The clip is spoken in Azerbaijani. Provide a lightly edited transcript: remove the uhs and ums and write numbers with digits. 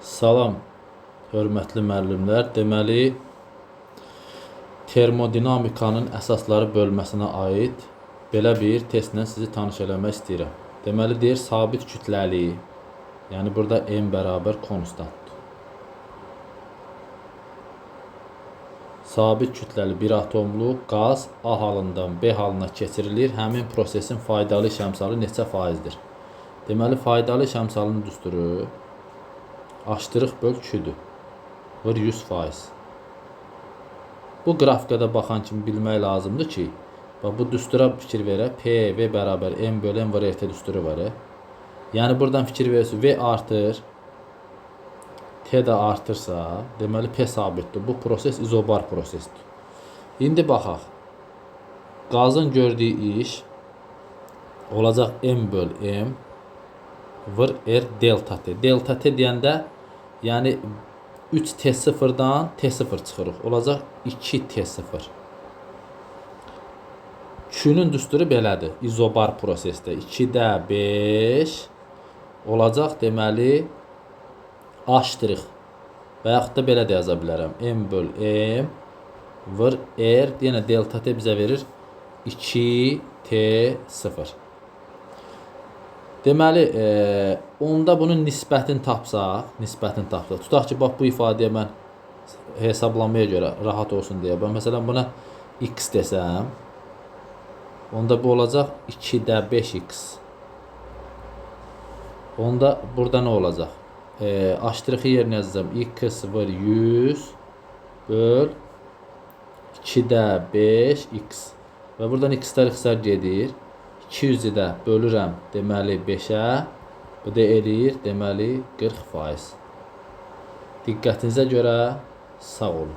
Salam, hörmətli müəllimlər. Deməli, termodinamikanın əsasları bölməsinə aid belə bir testlə sizi tanış eləmək istəyirəm. Deməli, deyir, sabit kütləli, yəni burada M bərabər konstantdır. Sabit kütləli bir atomlu qaz A halından B halına keçirilir. Həmin prosesin faydalı iş əmsalı neçə faizdir? Deməli, faydalı iş əmsalının düsturu aştırıq böl Q-dür. Vur 100%. Bu qrafikada baxan kimi bilmək lazımdır ki, bu düstura fikir verək. P, V bərabər M böl M var RT düsturu var. Yəni, buradan fikir verirsiniz. V artır, T də artırsa, deməli P sabitdir. Bu proses izobar prosesdir. İndi baxaq. Qazın gördüyü iş olacaq M böl M vır R delta T. Delta T deyəndə, yəni 3T0-dan T0 çıxırıq. Olacaq 2T0. Q-nün düsturu belədir. İzobar prosesdə 2-də 5 olacaq, deməli, aştırıq. Və yaxud da belə də yaza bilərəm. M böl M vır R, yenə delta T bizə verir 2T0. Deməli, onda bunun nisbətini tapsaq, tutaq ki, bax, bu ifadəyə mən hesablamaya görə rahat olsun deyə, məsələn, buna x desəm, onda bu olacaq 2-də 5x. Onda burada nə olacaq? Aştırıqı yerinə yazacağım. X vır 100 böl 2-də 5x. Və buradan x-lər gedir. 200-i də bölürəm, deməli, 5-ə. Bu da eləyir, deməli, 40%. Diqqətinizə görə sağ olun.